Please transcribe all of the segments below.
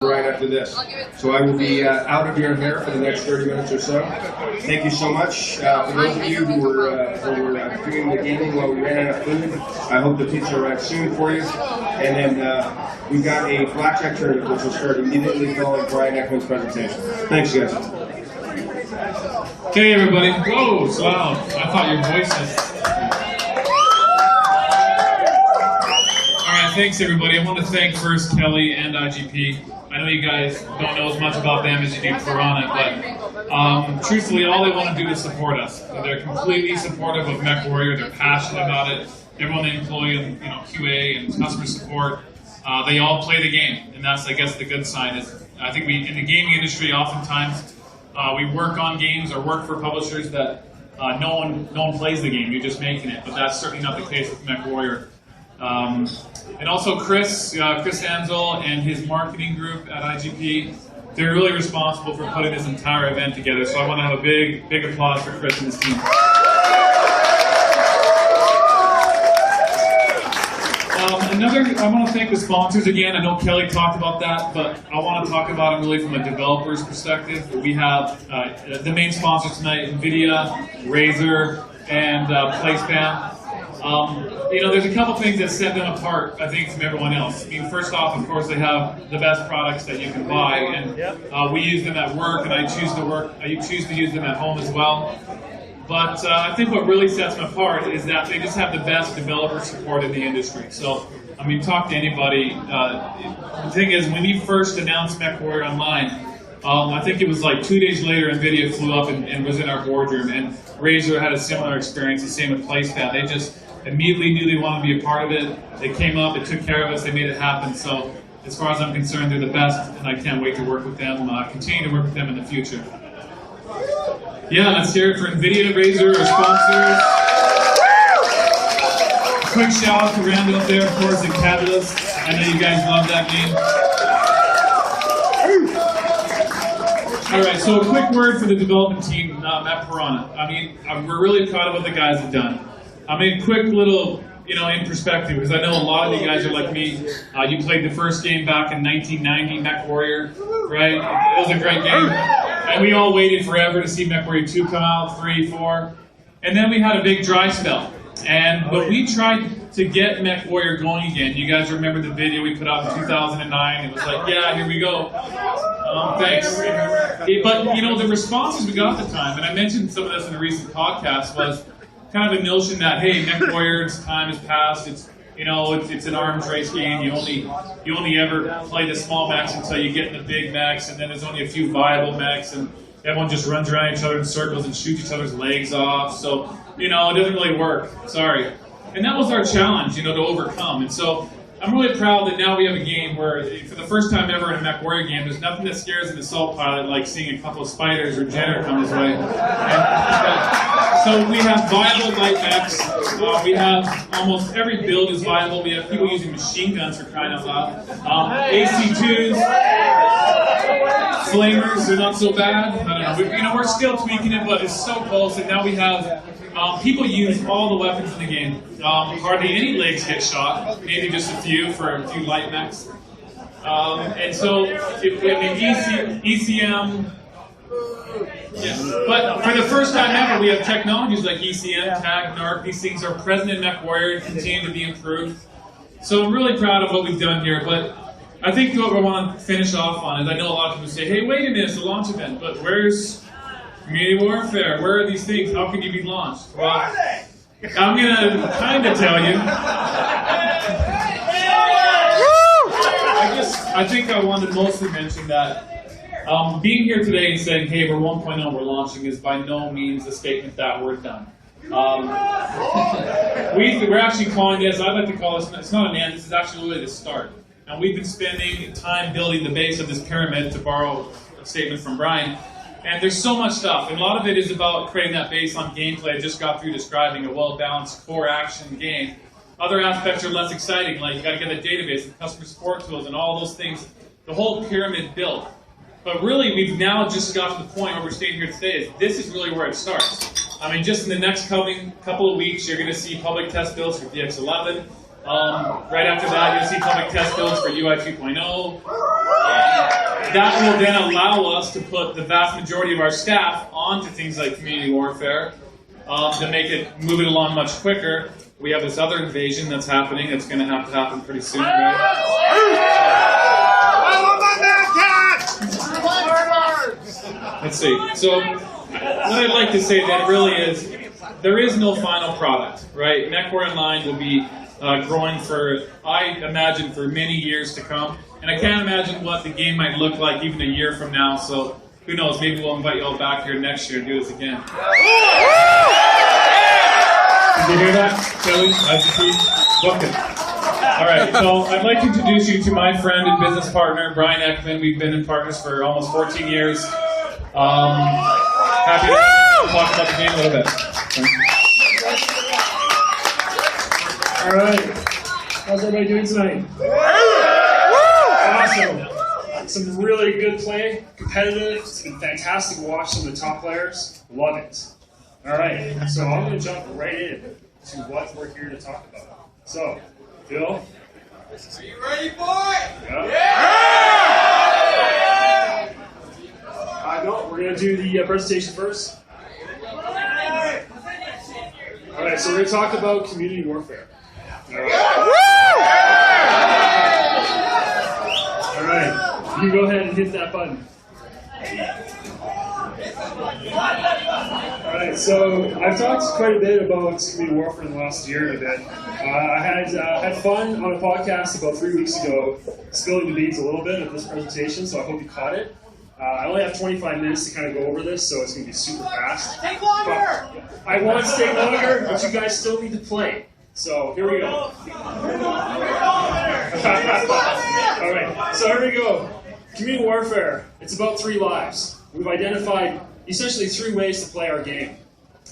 right after this. So I will be out of your hair for the next 30 minutes or so. Thank you so much. For those of you who were doing the gaming while we ran out of food, I hope the pizza arrives soon for you. And then we've got a blackjack tournament which will start immediately following Bryan Ekman's presentation. Thanks, guys. Okay, everybody. Whoa, it's loud. I thought your voices. Alright, thanks everybody. I want to thank first Kelly and IGP. I know you guys don't know as much about them as you do Piranha, but truthfully, all they want to do is support us. They're completely supportive of MechWarrior. They're passionate about it. Everyone they employ in QA and customer support, they all play the game, and that's, I guess, the good sign. Is I think we in the gaming industry oftentimes we work on games or work for publishers that no one plays the game. You're just making it, but that's certainly not the case with MechWarrior. And also Chris Ansel and his marketing group at IGP, they're really responsible for putting this entire event together. So I want to have a big applause for Chris and his team. I want to thank the sponsors again. I know Kelly talked about that, but I want to talk about it really from a developer's perspective. We have the main sponsors tonight, NVIDIA, Razer, and PlaySpan. There's a couple things that set them apart, I think, from everyone else. I mean, first off, of course, they have the best products that you can buy, and we use them at work, and I choose to use them at home as well. But I think what really sets them apart is that they just have the best developer support in the industry. So, I mean, talk to anybody. The thing is, when we first announced MechWarrior Online, I think it was like 2 days later, NVIDIA flew up and was in our boardroom, and Razer had a similar experience, the same with PlaySpan. They just immediately knew they wanted to be a part of it. They came up, they took care of us, they made it happen. So, as far as I'm concerned, they're the best, and I can't wait to work with them, continue to work with them in the future. Yeah, let's hear it for NVIDIA, Razer, our sponsors. Quick shout out to Randall up there, of course, and Catalyst. I know you guys love that game. All right, so a quick word for the development team at Piranha. I mean, we're really proud of what the guys have done. I mean, quick little, in perspective, because I know a lot of you guys are like me. You played the first game back in 1990, MechWarrior, right? It was a great game. And we all waited forever to see MechWarrior 2 come out, 3, 4. And then we had a big dry spell. But we tried to get MechWarrior going again. You guys remember the video we put out in 2009? It was like, yeah, here we go. Thanks. But, the responses we got at the time, and I mentioned some of this in a recent podcast, was kind of a notion that, hey, MechWarrior's time has passed. It's an arms race game. You only ever play the small mechs until you get in the big mechs, and then there's only a few viable mechs, and everyone just runs around each other in circles and shoots each other's legs off. So, it doesn't really work. Sorry. And that was our challenge, to overcome. And so I'm really proud that now we have a game where, for the first time ever in a MechWarrior game, there's nothing that scares an assault pilot like seeing a couple of spiders or Jenner come his way. So we have viable light mechs. We have almost every build is viable. We have people using machine guns for crying out loud. AC2s, flamers, they're not so bad. I don't know. We're still tweaking it, but it's so close. And now we have people use all the weapons in the game. Hardly any legs get shot. Maybe just a few for a few light mechs. And so, ECM. Yeah. But for the first time ever, we have technologies like ECM, TAG, NARC. These things are present in MechWarrior and continue to be improved. So I'm really proud of what we've done here. But I think what I want to finish off on is, I know a lot of people say, hey, wait a minute, it's a launch event, but where's Community Warfare? Where are these things? How can you be launched? Well, I'm going to kind of tell you. I think I wanted to mostly mention that being here today and saying, hey, we're 1.0, we're launching, is by no means a statement that we're done. We're actually calling this, I'd like to call this, it's not an end, this is actually really the start. And we've been spending time building the base of this pyramid, to borrow a statement from Bryan. And there's so much stuff, and a lot of it is about creating that base on gameplay. I just got through describing a well-balanced core action game. Other aspects are less exciting, like you got to get a database and customer support tools and all those things. The whole pyramid built. But really, we've now just got to the point where we're standing here today. This is really where it starts. I mean, just in the next couple of weeks, you're going to see public test builds for DX11. Right after that, you'll see public test builds for UI 2.0. that will then allow us to put the vast majority of our staff onto things like community warfare to move it along much quicker. We have this other invasion that's happening. It's going to happen pretty soon, right? Let's see. So what I'd like to say then really is there is no final product, right? MechWarrior Online will be growing for, I imagine, for many years to come. And I can't imagine what the game might look like even a year from now. So who knows? Maybe we'll invite you all back here next year and do this again. Did you hear that, Kelly? Book it. All right, so I'd like to introduce you to my friend and business partner, Bryan Ekman. We've been in partners for almost 14 years. Happy to talk about the game a little bit. All right, how's everybody doing tonight? Awesome. Some really good play, competitive. It's been fantastic to watch some of the top players. Love it. All right, so I'm going to jump right in to what we're here to talk about. So, Phil? Are you ready, boy? Yeah. No, we're going to do the presentation first. All right, so we're going to talk about community warfare. All right, you can go ahead and hit that button. All right, so I've talked quite a bit about community warfare in the last year and a bit. I had fun on a podcast about 3 weeks ago, spilling the beans a little bit of this presentation, so I hope you caught it. I only have 25 minutes to kind of go over this, so it's going to be super fast. Take longer! But I want it to take longer, but you guys still need to play. So here we go. All right, so here we go. Community warfare. It's about 3 lives. We've identified essentially 3 ways to play our game.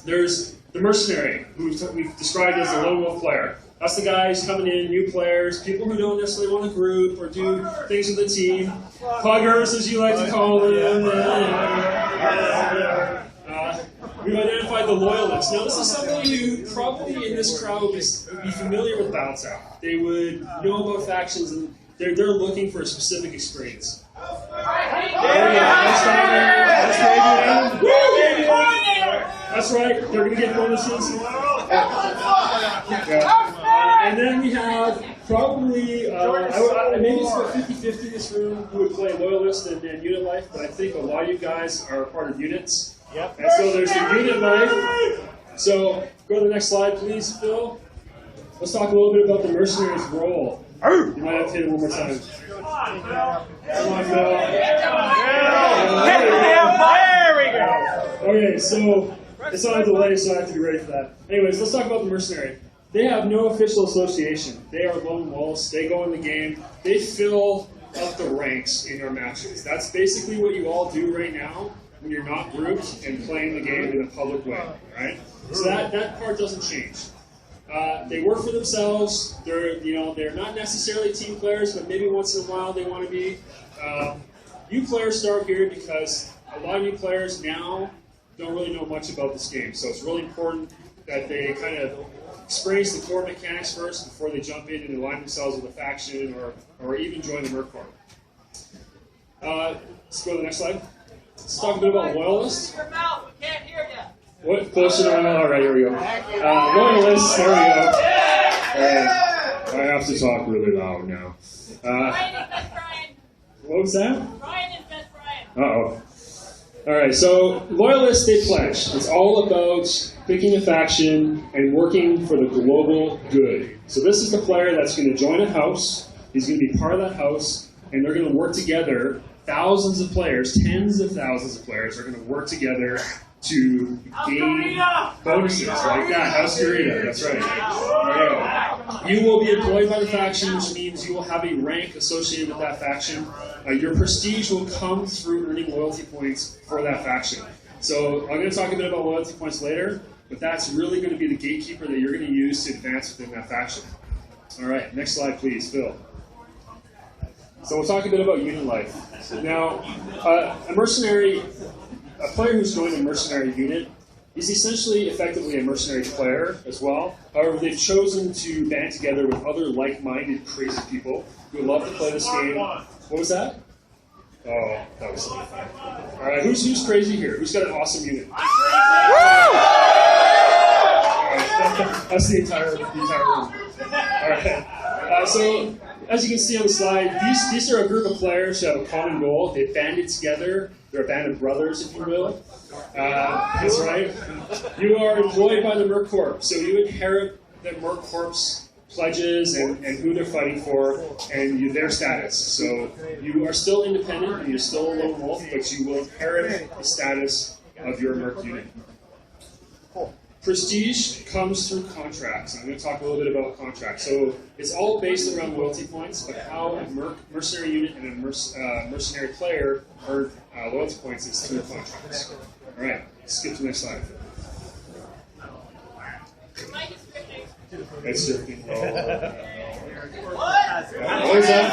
There's the mercenary, who we've described as the lone wolf player. That's the guys coming in, new players, people who don't necessarily want to group or do things with the team. Puggers, as you like to call them. We've identified the loyalists. Now, this is somebody who probably in this crowd would be familiar with Bounce Out. They would know about factions, and they're looking for a specific experience. That's right, they're going to get bonuses. And then we have probably, maybe it's about 50-50 in this room who would play Loyalist and Unit Life, but I think a lot of you guys are part of units. Yep. And so there's the Unit Life. So go to the next slide, please, Phil. Let's talk a little bit about the mercenary's role. You might have to hit it one more time. Come on, Phil. There we go. Okay, so it's on a delay, so I have to be ready for that. Anyways, let's talk about the mercenary. They have no official association. They are lone wolves. They go in the game. They fill up the ranks in your matches. That's basically what you all do right now when you're not grouped and playing the game in a public way, right? So that part doesn't change. They work for themselves. They're not necessarily team players, but maybe once in a while they want to be. New players start here because a lot of new players now don't really know much about this game. So it's really important that they kind of experience the core mechanics first before they jump in and align themselves with a faction or even join the Merc Corps. Let's go to the next slide. Let's talk a bit about loyalists. Your mouth, we can't hear you. What? Closer to my mouth. All right, here we go. Loyalists. There we go. I have to talk really loud now. Bryan is best Bryan. What was that? Bryan is best Bryan. Uh-oh. All right, so loyalists, they pledge. It's all about picking a faction and working for the global good. So this is the player that's going to join a house. He's going to be part of that house, and they're going to work together. Thousands of players, tens of thousands of players are going to work together to gain bonuses like that. House Garita, that's right. There you go. You will be employed by the faction, which means you will have a rank associated with that faction. Your prestige will come through earning loyalty points for that faction. So I'm going to talk a bit about loyalty points later, but that's really going to be the gatekeeper that you're going to use to advance within that faction. All right, next slide, please, Phil. So we'll talk a bit about unit life. Now, a mercenary, a player who's joined a mercenary unit is essentially effectively a mercenary player as well. However, they've chosen to band together with other like-minded crazy people who love to play this game. What was that? Oh, That was fun. All right, who's crazy here? Who's got an awesome unit? All right, that's the entire room. All right. So as you can see on the slide, these are a group of players who have a common goal. They banded together. They're a band of brothers, if you will. That's right. You are employed by the Merc Corps, so you inherit the Merc Corps' pledges and who they're fighting for and their status. So you are still independent and you're still a lone wolf, but you will inherit the status of your Merc unit. Prestige comes through contracts. I'm going to talk a little bit about contracts. So it's all based around loyalty points, but how a mercenary unit and a mercenary player earn loyalty points is through contracts. All right, skip to the next slide. It's drifting. What? What is that?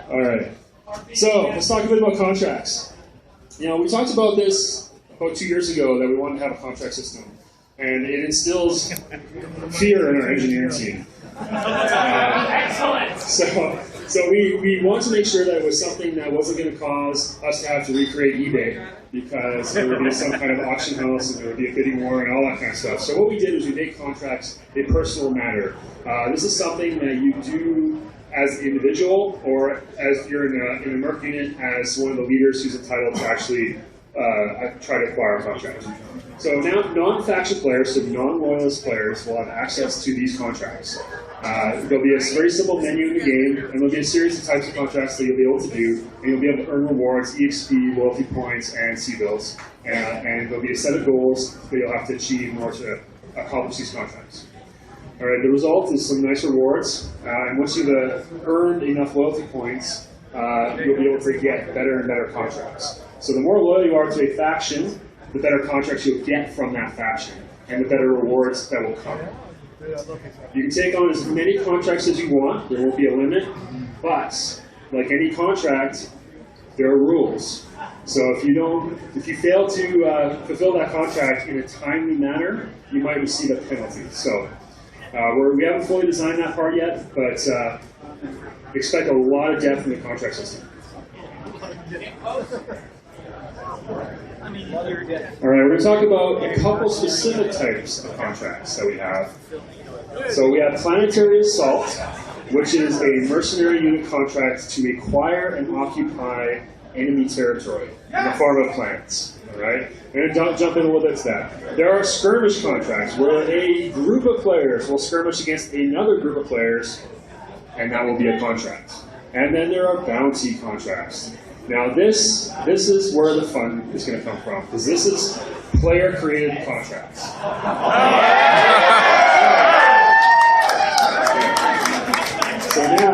All right. So let's talk a bit about contracts. You know, we talked about this about 2 years ago that we wanted to have a contract system, and it instills fear in our engineering team. Excellent. So we want to make sure that it was something that wasn't going to cause us to have to recreate eBay, because there would be some kind of auction house and there would be a bidding war and all that kind of stuff. So what we did is we made contracts a personal matter. This is something that you do as an individual, or as you're in a Merc unit as one of the leaders who's entitled to actually try to acquire a contract. So now non-faction players, so non-loyalist players, will have access to these contracts. There'll be a very simple menu in the game, and there'll be a series of types of contracts that you'll be able to do, and you'll be able to earn rewards, EXP, loyalty points, and C-bills. And there'll be a set of goals that you'll have to achieve in order to accomplish these contracts. All right, the result is some nice rewards, and once you've earned enough loyalty points, you'll be able to get better and better contracts. So the more loyal you are to a faction, the better contracts you'll get from that faction, and the better rewards that will come. You can take on as many contracts as you want, there won't be a limit, but like any contract, there are rules. So if you fail to fulfill that contract in a timely manner, you might receive a penalty. So we haven't fully designed that part yet, but expect a lot of depth in the contract system. All right, we're going to talk about a couple specific types of contracts that we have. So we have Planetary Assault, which is a mercenary unit contract to acquire and occupy enemy territory in the form of planets. All right, I'm going to jump in a little bit to that. There are skirmish contracts where a group of players will skirmish against another group of players, and that will be a contract. And then there are bounty contracts. Now this is where the fun is going to come from, because this is player-created contracts. So now,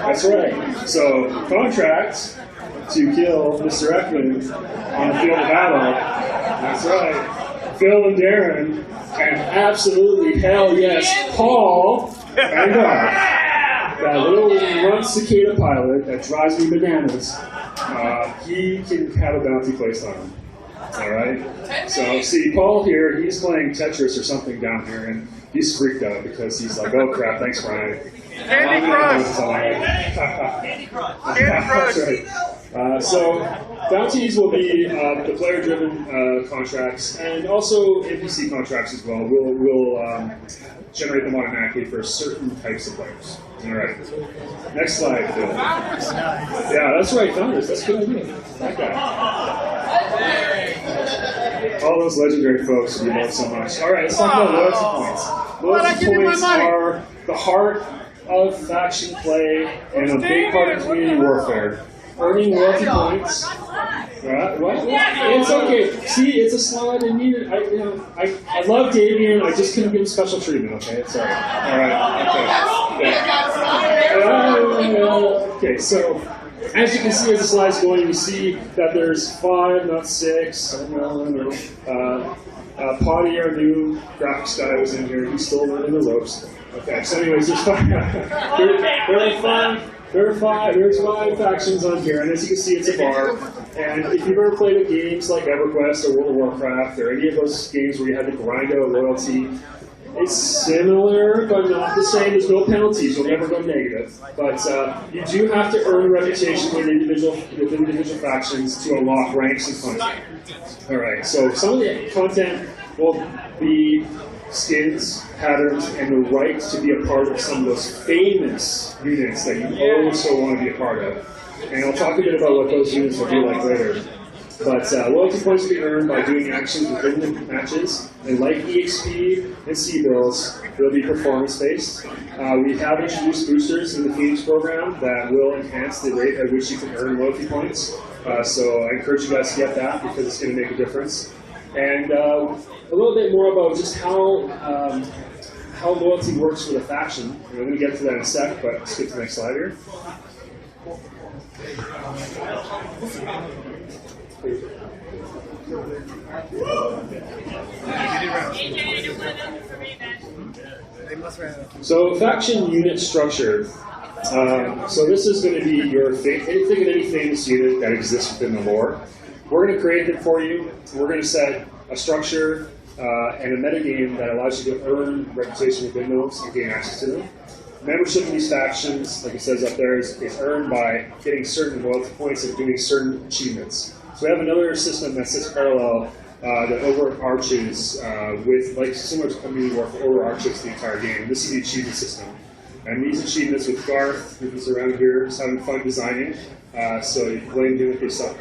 that's right. So contracts to kill Mr. Ekman on the field of battle. That's right. Phil and Darren, and absolutely hell yes, Paul and Russ. That little runt cicada pilot that drives me bananas, he can have a bounty placed on him. All right? So, see, Paul here, he's playing Tetris or something down here, and he's freaked out because he's like, oh crap, thanks, Bryan. Candy Crush! Candy Crush. Candy Crush! So, bounties will be the player-driven contracts, and also NPC contracts as well. We'll generate them automatically for certain types of players. All right. Next slide, Phil. Yeah, that's right, Founders. That's a good idea. That guy. All those legendary folks we love so much. All right, let's talk about loyalty points. Loyalty points are the heart of faction play and a big part of community warfare. Earning loyalty points. What? It's okay. See, it's a slide and needed. I love Davian. I just couldn't give him special treatment. Okay, it's all right. Okay, so as you can see as the slide's going, you see that there's 5, not 6. I don't know. Potty, our new graphics guy, was in here. He's still learning the ropes. Okay, so anyways, there's 5. There's 5 factions on here, and as you can see, it's a bar. And if you've ever played games like EverQuest or World of Warcraft, or any of those games where you had to grind out loyalty, It's similar, but not the same. There's no penalties. You'll never go negative. But you do have to earn a reputation with individual factions to unlock ranks and content. All right. So some of the content will be skins, patterns, and the right to be a part of some of those famous units that you also want to be a part of. And I'll talk a bit about what those units will be like later. But loyalty points will be earned by doing actions within the matches, and like EXP and C-Bills, they'll be performance-based. We have introduced boosters in the Phoenix program that will enhance the rate at which you can earn loyalty points. So I encourage you guys to get that because it's going to make a difference. And a little bit more about just how loyalty works with a faction. And I'm going to get to that in a sec, but skip to the next slide here. So faction unit structure. So this is going to be your think of any famous unit that exists within the lore. We're going to create it for you. We're going to set a structure and a metagame that allows you to earn reputation within those and gain access to them. Membership in these factions, like it says up there, is earned by getting certain loyalty points and doing certain achievements. So we have another system that sits parallel that overarches with, like similar to Community War, overarches the entire game. This is the achievement system. And these achievements with Garth, who's around here, is having fun designing. So you can blame him if they suck.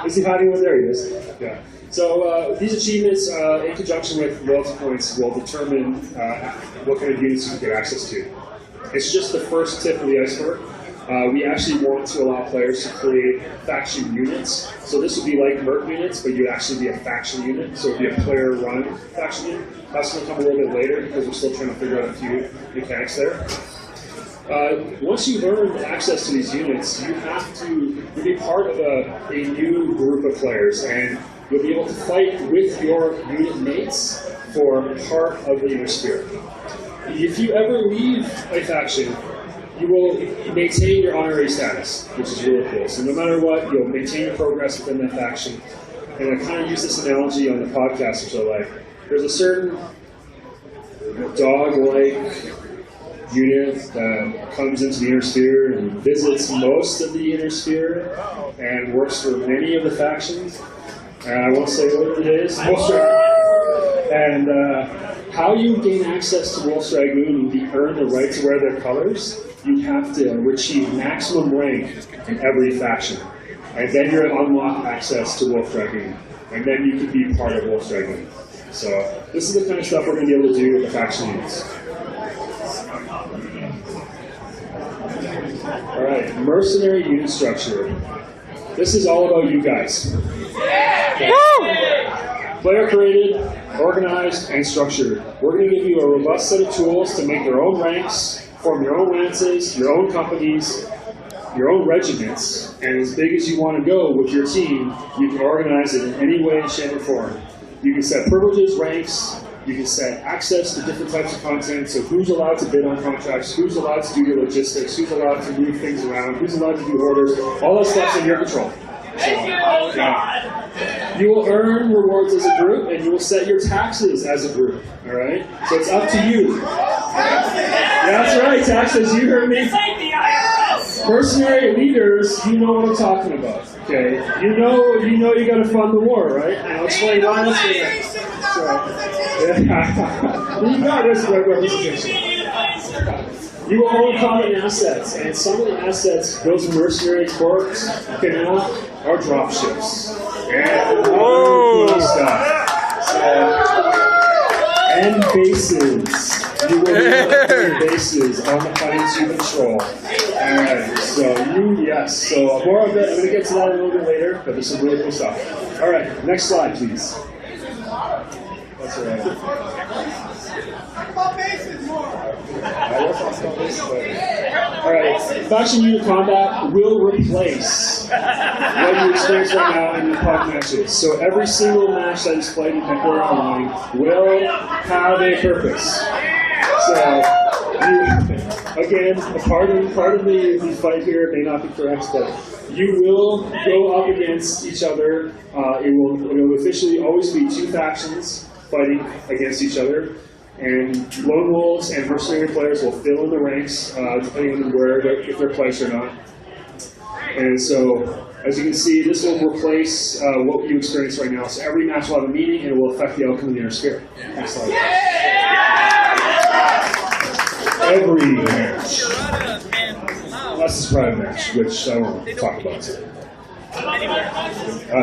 Is he hiding over there? He is. Yeah. So these achievements, in conjunction with loyalty points, will determine what kind of units you can get access to. It's just the first tip of the iceberg. We actually want to allow players to create faction units. So this would be like Merc units, but you'd actually be a faction unit. So it would be a player-run faction unit. That's going to come a little bit later because we're still trying to figure out a few mechanics there. Once you've earned access to these units, you have to be part of a new group of players, and you'll be able to fight with your unit mates for part of the inner sphere. If you ever leave a faction, you will maintain your honorary status, which is really cool. So no matter what, you'll maintain your progress within that faction. And I kind of use this analogy on the podcast, which I like. There's a certain dog-like unit that comes into the inner sphere and visits most of the inner sphere and works for many of the factions. And I won't say what it is. And how you gain access to Wolf's Dragoon and earn the right to wear their colors, you have to achieve maximum rank in every faction. And then you'll unlock access to Wolf Dragoon. And then you can be part of Wolf's Dragoon. So this is the kind of stuff we're going to be able to do with the faction units. Alright, mercenary unit structure. This is all about you guys. Player created, organized, and structured. We're going to give you a robust set of tools to make your own ranks, form your own lances, your own companies, your own regiments, and as big as you want to go with your team, you can organize it in any way, shape, or form. You can set privileges, ranks, you can set access to different types of content, so who's allowed to bid on contracts, who's allowed to do your logistics, who's allowed to move things around, who's allowed to do orders, all that stuff's in your control. So, you will earn rewards as a group, and you will set your taxes as a group, alright? So it's up to you. Yeah, that's right, taxes, you heard me. Mercenary leaders, you know what I'm talking about, okay? You know you gotta fund the war, right? And I'll explain why that's for that. You got this representation. You will own common assets, and some of the assets those mercenary corps can have are dropships. And cool stuff. And bases. You will have bases on the planets you control. Alright, so more of it, I'm going to get to that a little bit later, but there's some really cool stuff. Alright, next slide, please. That's alright. Alright, faction unit combat will replace what you experience right now in your pod matches. So every single match that is played in MechWarrior Online will have a purpose. So, again, part of the fight here may not be correct, but you will go up against each other. It will officially always be two factions. fighting against each other. And lone wolves and mercenary players will fill in the ranks, depending on if they're placed or not. And so, as you can see, this will replace what you experience right now. So every match will have a meaning, and it will affect the outcome of the inner sphere. Next slide. Every match. Unless it's private match, which I won't talk about today. I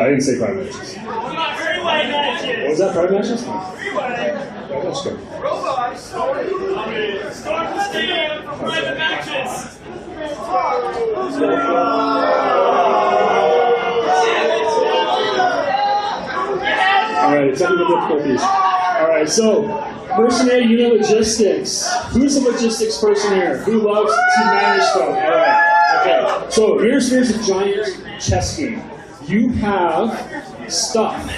didn't say private matches. What was that, private matches? Oh, that's good. Robots storm the stadium for private matches. Alright, technical difficulties. Alright, so, mercenary unit logistics. Who's a logistics person here? Who loves to manage stuff? Alright, okay. So, here's a giant chess game. You have stuff.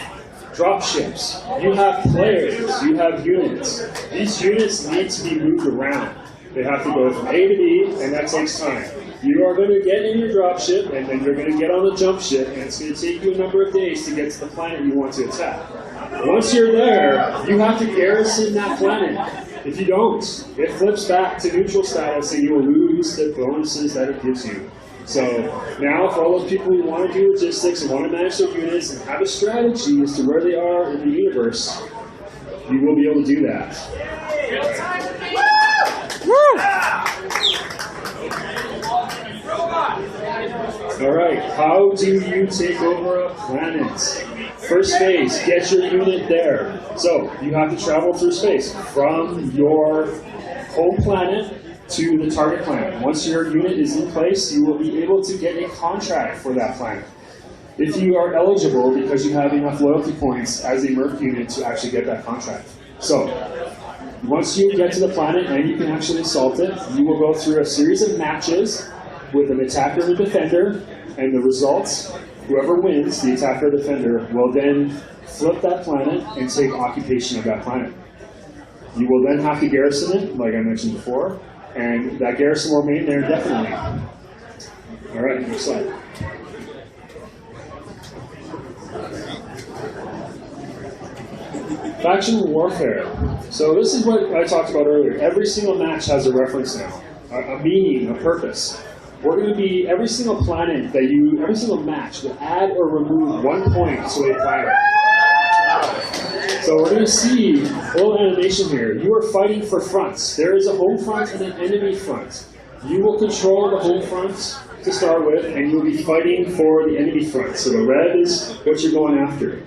Dropships. You have players. You have units. These units need to be moved around. They have to go from A to B, and that takes time. You are going to get in your dropship, and then you're going to get on the jump ship, and it's going to take you a number of days to get to the planet you want to attack. Once you're there, you have to garrison that planet. If you don't, it flips back to neutral status, and you will lose the bonuses that it gives you. So now, for all those people who want to do logistics and want to manage their units and have a strategy as to where they are in the universe, you will be able to do that. All right, how do you take over a planet? First phase, get your unit there. So you have to travel through space from your home planet to the target planet. Once your unit is in place, you will be able to get a contract for that planet. If you are eligible because you have enough loyalty points as a Merc unit to actually get that contract. So, once you get to the planet and you can actually assault it, you will go through a series of matches with an attacker and a defender, and the results, whoever wins, the attacker or defender, will then flip that planet and take occupation of that planet. You will then have to garrison it, like I mentioned before, and that garrison will remain there indefinitely. All right, next slide. Faction warfare. So this is what I talked about earlier. Every single match has a reference now, a meaning, a purpose. We're going to be, every single planet that you, every single match will add or remove 1 point to a planet. So we're going to see a little animation here. You are fighting for fronts. There is a home front and an enemy front. You will control the home front to start with, and you'll be fighting for the enemy front. So the red is what you're going after.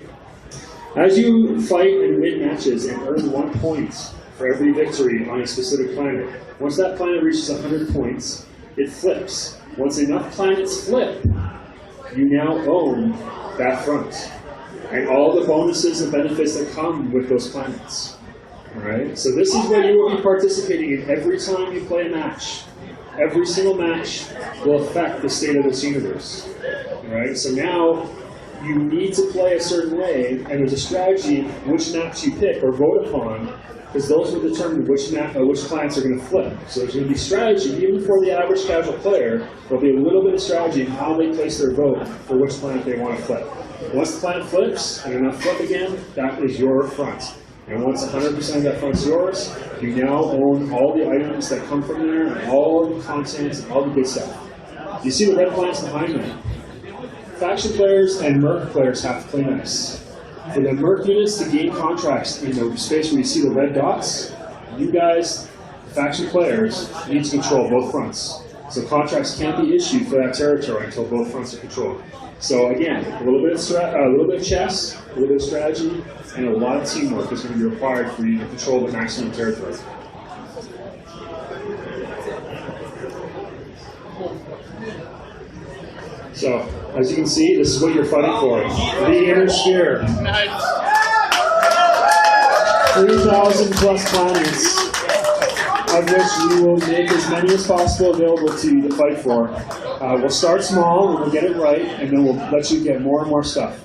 As you fight and win matches and earn 1 point for every victory on a specific planet, once that planet reaches 100 points, it flips. Once enough planets flip, you now own that front. And all the bonuses and benefits that come with those planets. Alright? So this is what you will be participating in every time you play a match. Every single match will affect the state of this universe. Alright? So now you need to play a certain way, and there's a strategy which maps you pick or vote upon, because those will determine which planets are going to flip. So there's going to be strategy, even for the average casual player, there'll be a little bit of strategy in how they place their vote for which planet they want to flip. Once the planet flips, and enough flip again, that is your front. And once 100% of that front's yours, you now own all the items that come from there, and all the content, and all the good stuff. You see the red planets behind me? Faction players and Merc players have to play nice. For the Merc units to gain contracts in the space where you see the red dots, you guys, faction players, need to control both fronts. So contracts can't be issued for that territory until both fronts are controlled. So again, a little bit of chess, a little bit of strategy, and a lot of teamwork is going to be required for you to control the maximum territory. So, as you can see, this is what you're fighting for. The inner sphere. 3,000 plus planets, of which we will make as many as possible available to you to fight for. We'll start small, and we'll get it right, and then we'll let you get more and more stuff.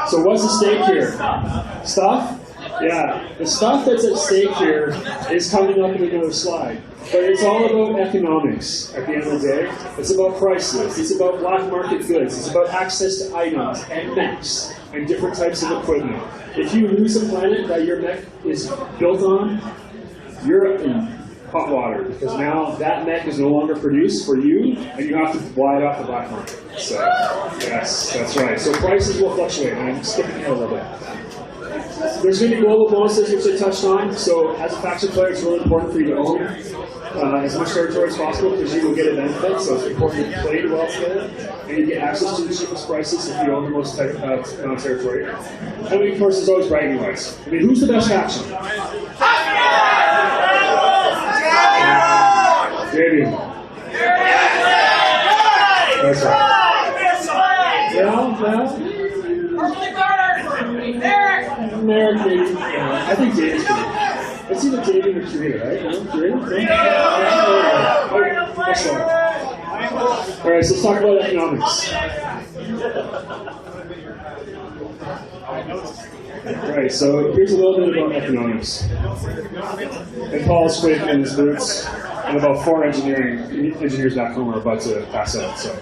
So what's the stake here? Stuff? Yeah, the stuff that's at stake here is coming up in another slide. But it's all about economics at the end of the day. It's about prices. It's about black market goods. It's about access to items and mechs and different types of equipment. If you lose a planet that your mech is built on, you're in hot water because now that mech is no longer produced for you and you have to buy it off the black market. So, yes, that's right. So prices will fluctuate. And I'm skipping ahead a little bit. There's going to be global bonuses, which I touched on. So as a faction player, it's really important for you to own as much territory as possible because you will get a benefit. So it's important to play well together, and you get access to the cheapest prices if you own the most territory. And of course, there's always bragging rights. I mean, who's the best faction? David. That's right. Merrick, maybe. I think David's pretty. It's either David or Kurita, right? No? Kurita? All right, so let's talk about economics. All right, so here's a little bit about economics. And Paul's quaking in his boots, and about 4 engineers back home are about to pass out. So,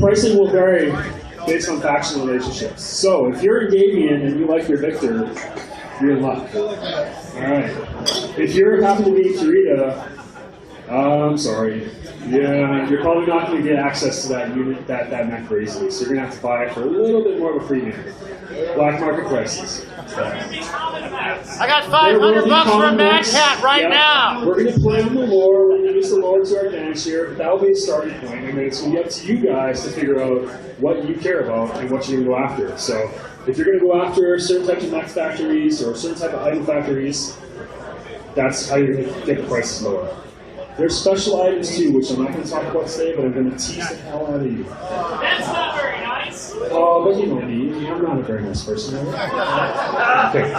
pricing will vary based on faction relationships. So if you're a Gavian and you like your Victor, you're in luck. Alright. If you happen to be Kurita, I'm sorry. Yeah, you're probably not going to get access to that unit, that mech very easily. So you're going to have to buy it for a little bit more of a premium. Black market prices. I got $500 for a Mad Cat right now. We're going to play on the lore. We're going to use the lore to our advantage here. But that will be a starting point. And then it's going to be up to you guys to figure out what you care about and what you're going to go after. So if you're going to go after certain types of mech factories or certain type of item factories, that's how you're going to get the prices lower. There's special items too, which I'm not going to talk about today, but I'm going to tease the hell out of you. That's not very nice. Oh, but you know me. I'm not a very nice person. Okay.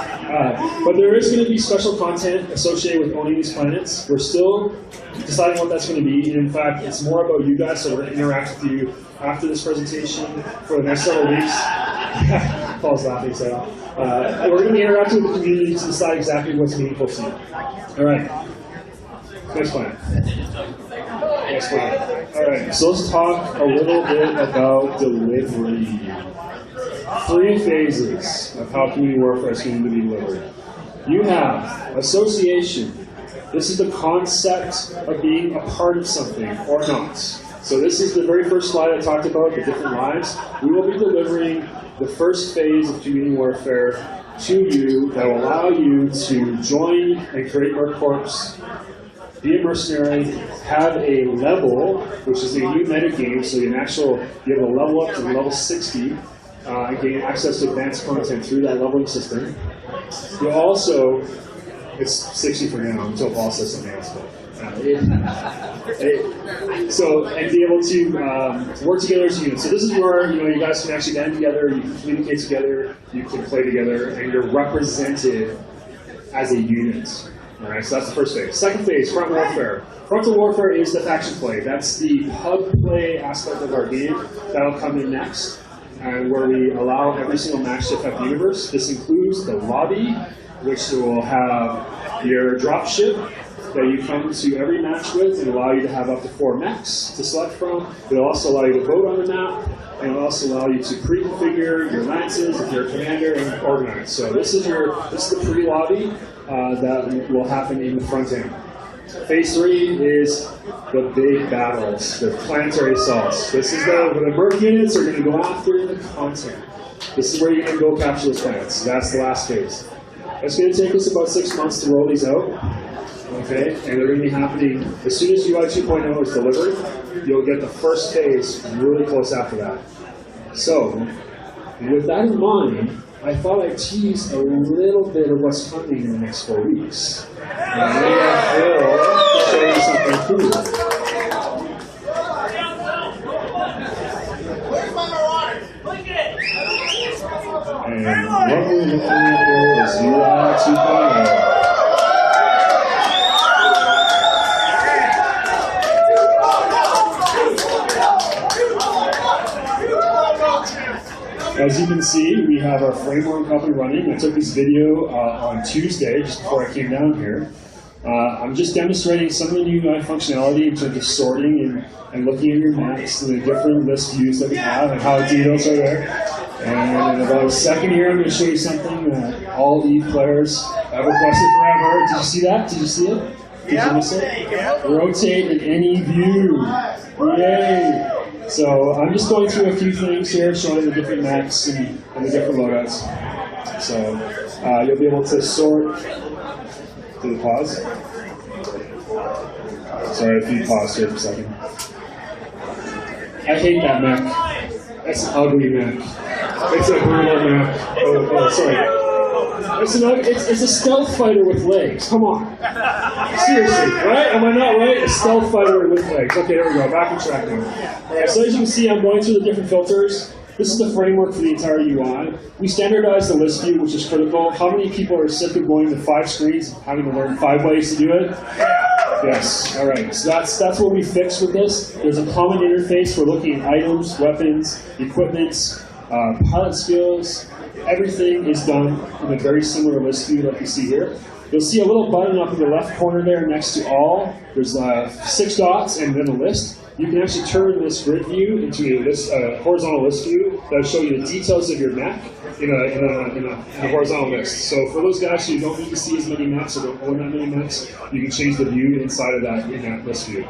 But there is going to be special content associated with owning these planets. We're still deciding what that's going to be. And in fact, it's more about you guys, so we're going to interact with you after this presentation for the next several weeks. Paul's laughing, so. We're going to be interacting with the community to decide exactly what's meaningful to you. All right. Next plan. Next plan. All right, so let's talk a little bit about delivery. 3 phases of how community warfare is going to be delivered. You have association. This is the concept of being a part of something or not. So this is the very first slide I talked about, the different lives. We will be delivering the first phase of community warfare to you that will allow you to join and create Merc Corps, be a mercenary, have a level, which is a new metagame, so you have a level up to level 60, and gain access to advanced content through that leveling system. You'll also, it's 60 for now, until Paul says something else, but and be able to work together as a unit. So this is where you guys can actually band together, you can communicate together, you can play together, and you're represented as a unit. All right, so that's the first phase. Second phase, front warfare. Frontal warfare is the faction play. That's the hub play aspect of our game. That'll come in next, and where we allow every single match to affect the universe. This includes the lobby, which will have your drop ship that you come to every match with and allow you to have up to 4 mechs to select from. It'll also allow you to vote on the map, and it'll also allow you to pre-configure your lances if you're a commander and organize. So this is the pre-lobby that will happen in the front end. Phase 3 is the big battles, the planetary assaults. This is where the Merc units are going to go after the content. This is where you're going to go capture those planets. That's the last phase. It's going to take us about 6 months to roll these out. Okay, and they're going to be happening as soon as UI 2.0 is delivered. You'll get the first phase really close after that. So, with that in mind, I thought I'd tease a little bit of what's coming in the next 4 weeks. And maybe I will show you something cool. And what we're looking at here is UI 2.0. As you can see, we have our framework up and running. I took this video on Tuesday, just before I came down here. I'm just demonstrating some of the new functionality in terms of sorting and looking at your maps and the different list views that we have and how details are there. And in about a second here, I'm going to show you something that all EVE players have requested forever. Did you see that? Did you see it? Did you miss it? Rotate in any view. Yay! So I'm just going through a few things here, showing the different maps and the different loadouts. So you'll be able to sort. Did it pause? Sorry, if you paused here for a second. I hate that mech. That's an ugly mech. It's a brutal mech. Oh, sorry. It's a stealth fighter with legs. Come on. Seriously, right? Am I not right? A stealth fighter with legs. Okay, there we go. Back on track now. Alright, so as you can see, I'm going through the different filters. This is the framework for the entire UI. We standardized the list view, which is critical. How many people are sick of going to 5 screens and having to learn 5 ways to do it? Yes. Alright, so that's what we fixed with this. There's a common interface for looking at items, weapons, equipments, pilot skills. Everything is done in a very similar list view like you see here. You'll see a little button up in the left corner there next to all. There's 6 dots and then a list. You can actually turn this grid view into a horizontal list view that will show you the details of your map in a horizontal list. So for those guys who don't need to see as many maps or don't own that many maps, you can change the view inside of that in that list view.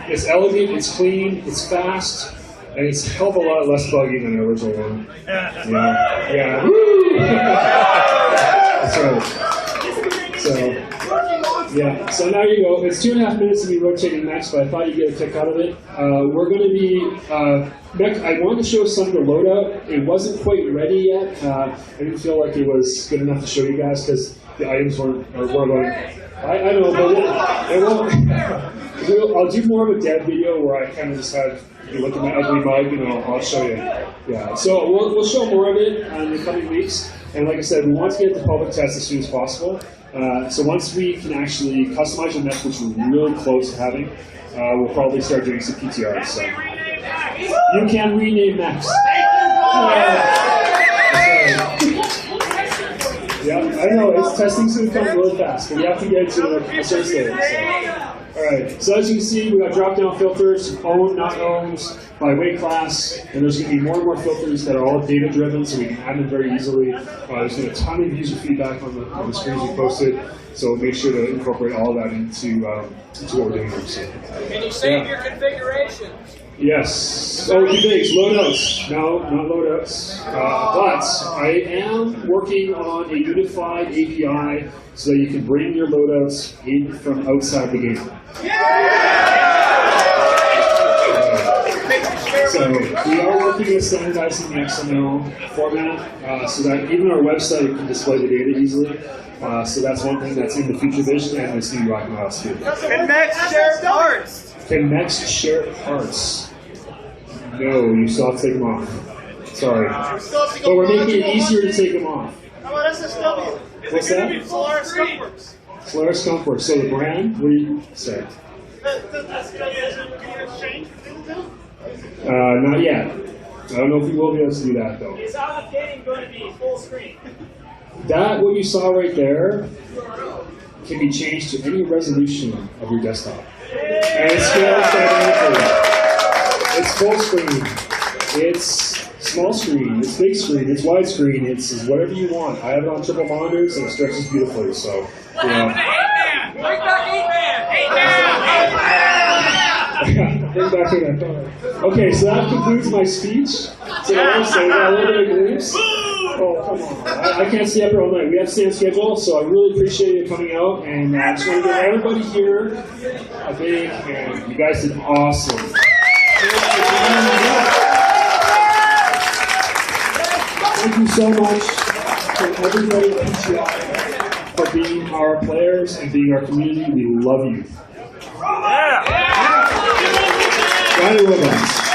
It's elegant, it's clean, it's fast. And it's a hell of a lot less buggy than the original one. Yeah. Woo! That's right. So now you go. It's 2.5 minutes to be rotating max, but I thought you'd get a kick out of it. We're going to be, I wanted to show some of the loadout. It wasn't quite ready yet. I didn't feel like it was good enough to show you guys because the items weren't going. I know, but I'll do more of a dev video where I kind of just have you look at my ugly mug and I'll show you. Yeah, so we'll show more of it in the coming weeks. And like I said, we want to get the public test as soon as possible. So once we can actually customize your mech, which we're really close to having, we'll probably start doing some PTRs. So. You can rename mechs. Yeah, I know, testing's going to come really fast, but we have to get to a certain stage. Alright, so as you can see, we got drop-down filters, owned, not owned, by weight class, and there's going to be more and more filters that are all data-driven, so we can add them very easily. There's been a ton of user feedback on the screens we posted, so we'll make sure to incorporate all of that into what we're doing here. So, can you save your configurations? Yes. Oh, configs, loadouts. No, not loadouts. But I am working on a unified API so that you can bring your loadouts in from outside the game. So we are working with standardizing the XML format so that even our website can display the data easily. So that's one thing that's in the future vision and this new Rock House too. Can mechs share parts? Can mechs share parts? No, you still have to take them off. Sorry. But we're making it easier to take them off. How about SSW? What's that? Solaris Skunkworks. Solaris Skunkworks. So the brand? What do you say? Not yet. I don't know if we will be able to do that though. Is allocating going to be full screen? That, what you saw right there, can be changed to any resolution of your desktop. And it scales dynamically. It's full screen. It's small screen. It's big screen. It's widescreen. It's whatever you want. I have it on triple monitors and it stretches beautifully. So, What happened to 8-man? Bring back 8-man! 8-man! Bring back 8-man. Okay, so that concludes my speech. So I got a little bit of glimpse. Oh, come on. I can't stay up here all night. We have to stay on schedule, so I really appreciate you coming out. And I just want to give everybody here a big hand. You guys did awesome. Thank you so much to everybody at PTI for being our players and being our community. We love you. Yeah. Robots.